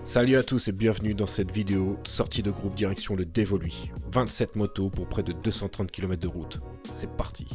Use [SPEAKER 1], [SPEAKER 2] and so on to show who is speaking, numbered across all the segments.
[SPEAKER 1] Salut à tous et bienvenue dans cette vidéo sortie de groupe direction le Dévoluy. 27 motos pour près de 230 km de route. C'est parti.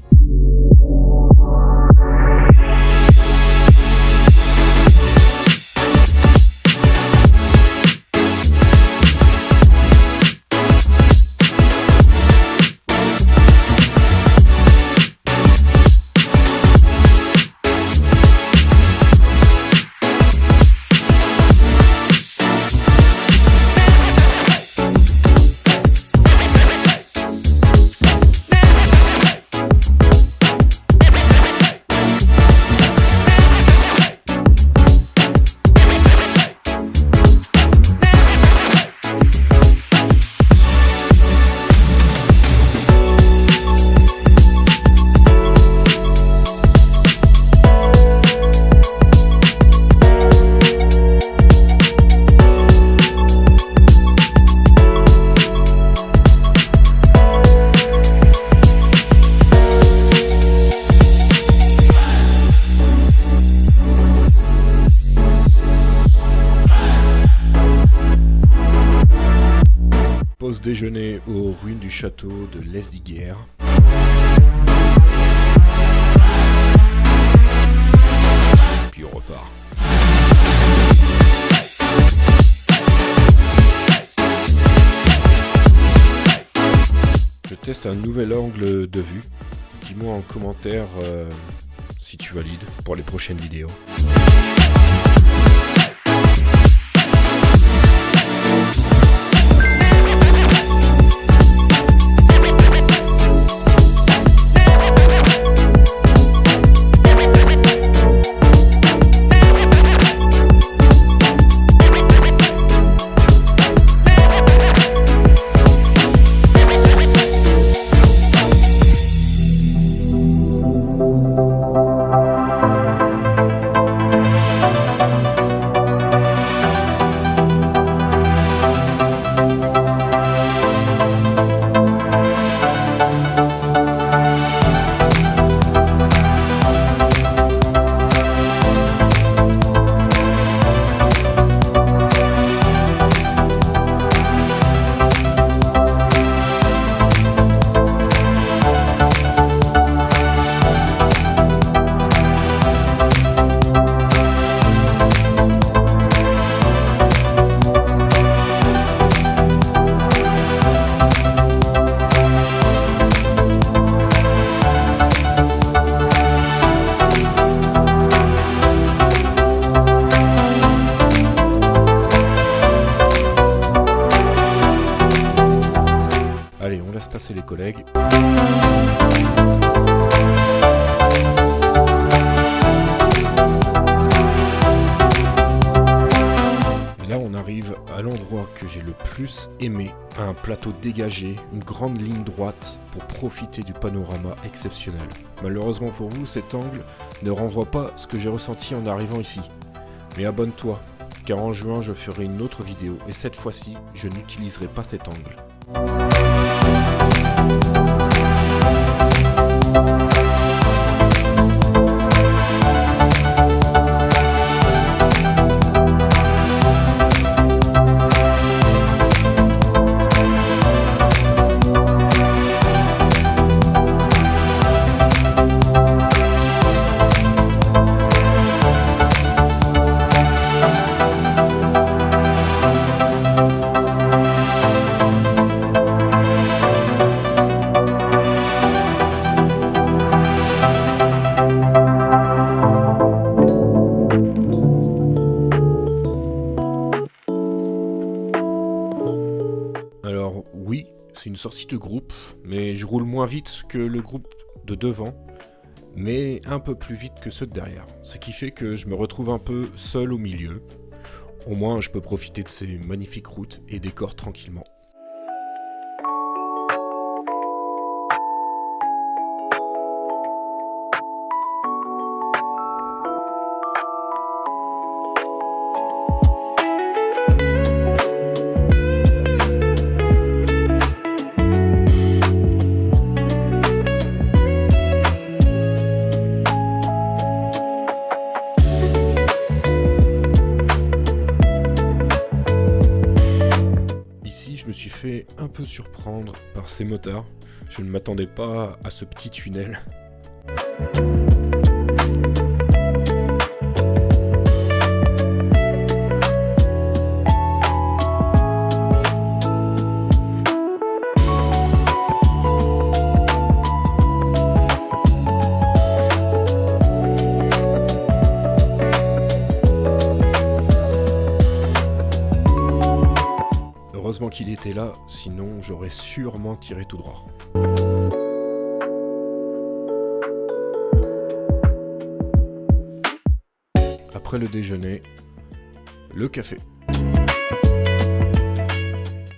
[SPEAKER 1] Pause déjeuner aux ruines du château de Lesdiguières. Puis on repart. Je teste un nouvel angle de vue. Dis-moi en commentaire si tu valides pour les prochaines vidéos. Allez, on laisse passer les collègues. Et là, on arrive à l'endroit que j'ai le plus aimé, un plateau dégagé, une grande ligne droite pour profiter du panorama exceptionnel. Malheureusement pour vous, cet angle ne renvoie pas ce que j'ai ressenti en arrivant ici. Mais abonne-toi, car en juin, je ferai une autre vidéo et cette fois-ci, je n'utiliserai pas cet angle. Alors oui, c'est une sortie de groupe, mais je roule moins vite que le groupe de devant, mais un peu plus vite que ceux de derrière. Ce qui fait que je me retrouve un peu seul au milieu. Au moins, je peux profiter de ces magnifiques routes et décors tranquillement. peu surprendre par ces motards. Je ne m'attendais pas à ce petit tunnel. Heureusement qu'il était là, sinon j'aurais sûrement tiré tout droit. Après le déjeuner, le café.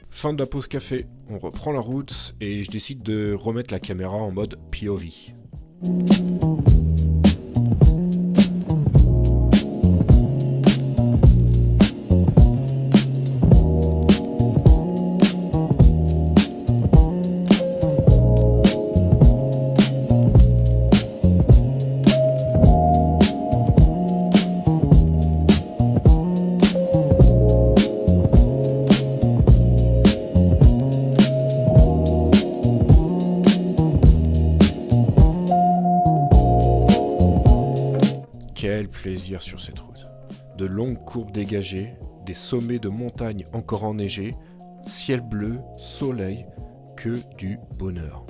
[SPEAKER 1] Fin de la pause café, on reprend la route et je décide de remettre la caméra en mode POV. Quel plaisir sur cette route. De longues courbes dégagées, des sommets de montagnes encore enneigés, ciel bleu, soleil, que du bonheur.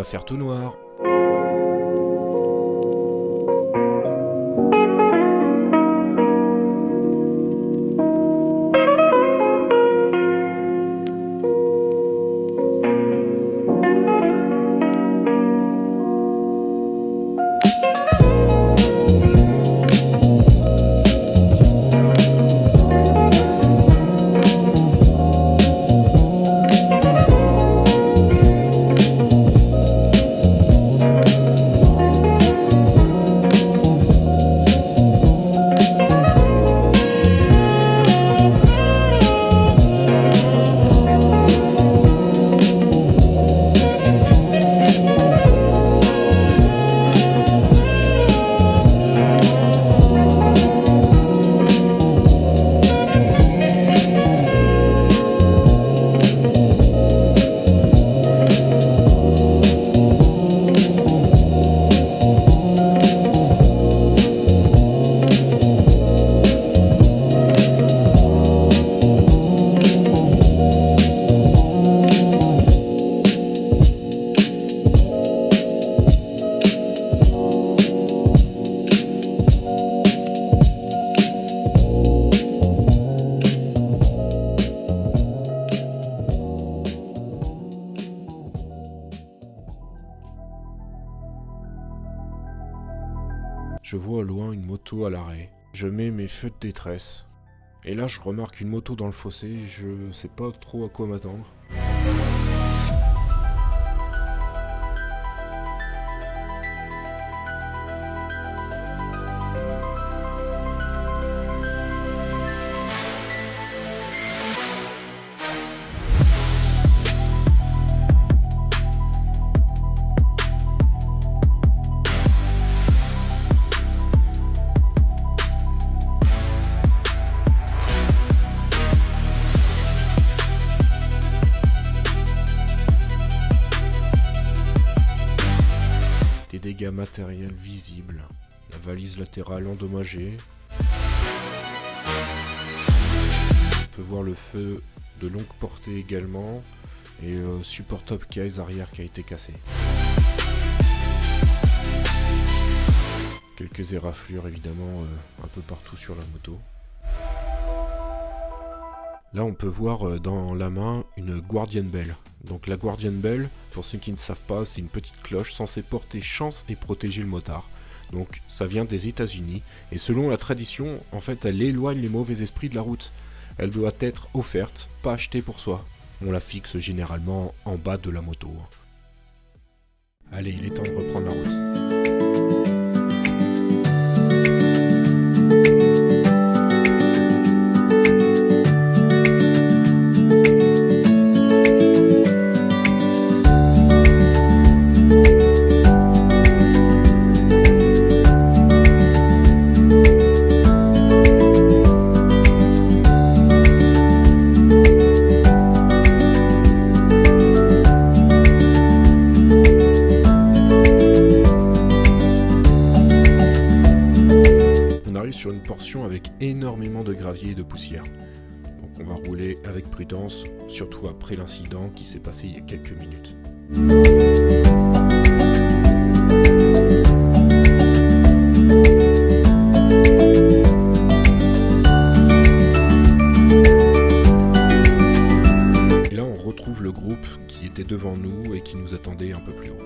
[SPEAKER 1] Faire tout noir. Je vois au loin une moto à l'arrêt. Je mets mes feux de détresse. Et là, je remarque une moto dans le fossé. Je sais pas trop à quoi m'attendre. Dégâts matériels visibles, la valise latérale endommagée. On peut voir le feu de longue portée également, et support top case arrière qui a été cassé. Quelques éraflures évidemment un peu partout sur la moto. Là on peut voir dans la main une Guardian Bell. Donc la Guardian Bell, pour ceux qui ne savent pas, c'est une petite cloche censée porter chance et protéger le motard. Donc ça vient des États-Unis et selon la tradition, en fait elle éloigne les mauvais esprits de la route. Elle doit être offerte, pas achetée pour soi. On la fixe généralement en bas de la moto. Allez, il est temps de reprendre la route. Sur une portion avec énormément de gravier et de poussière. Donc on va rouler avec prudence, surtout après l'incident qui s'est passé il y a quelques minutes. Et là on retrouve le groupe qui était devant nous et qui nous attendait un peu plus haut.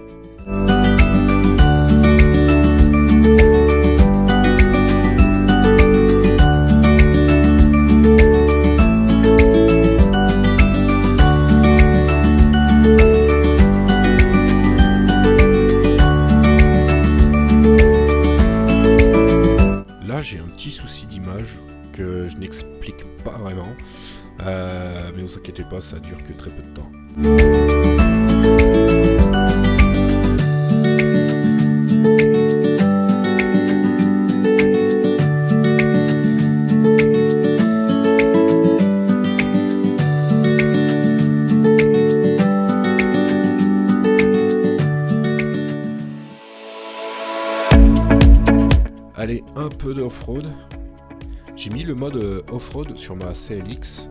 [SPEAKER 1] J'ai un petit souci d'image que je n'explique pas vraiment, mais ne vous inquiétez pas, ça dure que très peu de temps. Allez, un peu de off-road. J'ai mis le mode off-road sur ma CLX.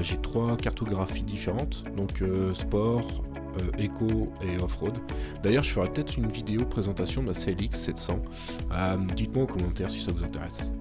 [SPEAKER 1] J'ai 3 cartographies différentes, donc sport, éco et off-road. D'ailleurs, je ferai peut-être une vidéo présentation de ma CLX 700. Dites-moi en commentaire si ça vous intéresse.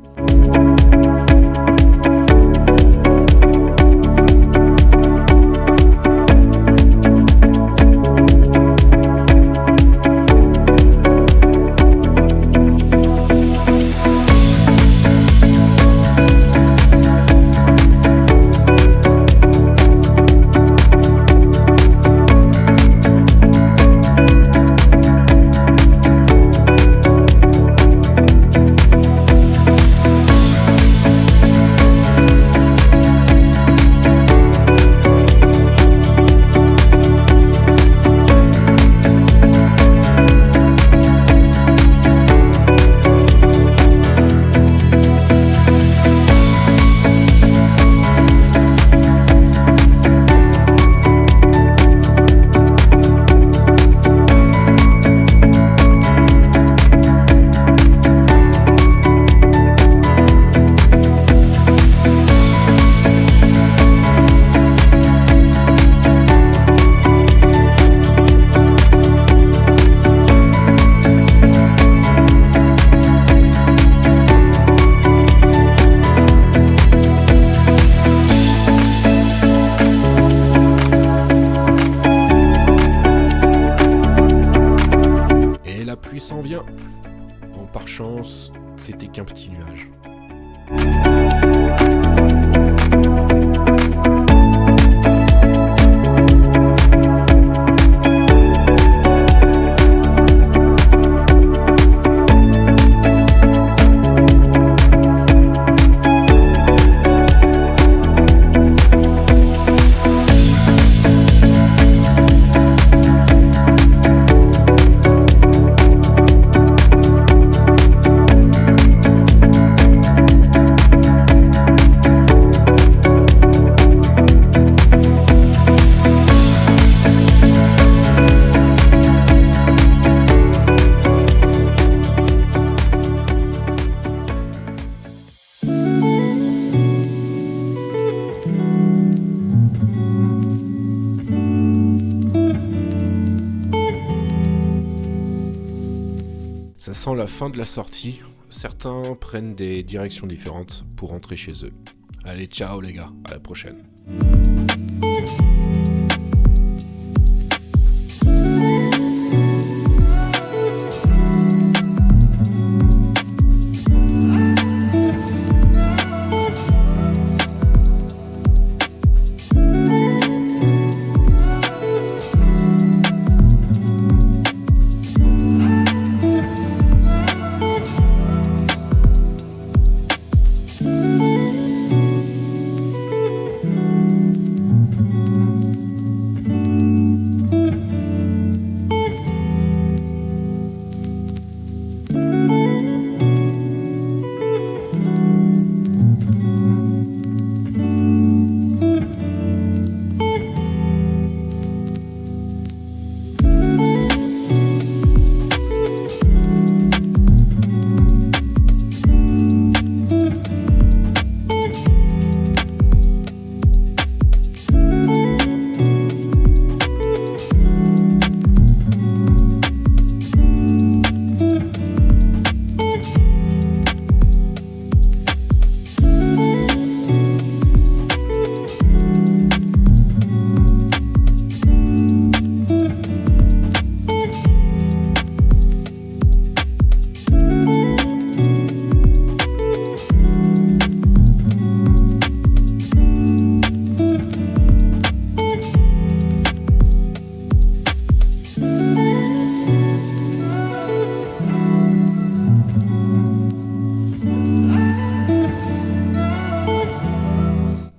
[SPEAKER 1] S'en vient. Bon, par chance, c'était qu'un petit nuage. Ça sent la fin de la sortie, certains prennent des directions différentes pour rentrer chez eux. Allez, ciao les gars, à la prochaine.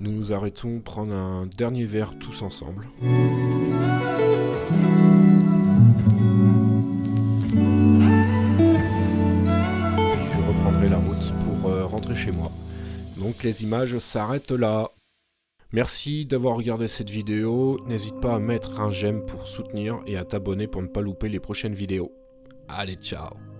[SPEAKER 1] Nous arrêtons prendre un dernier verre tous ensemble. Puis je reprendrai la route pour rentrer chez moi. Donc les images s'arrêtent là. Merci d'avoir regardé cette vidéo. N'hésite pas à mettre un j'aime pour soutenir et à t'abonner pour ne pas louper les prochaines vidéos. Allez, ciao!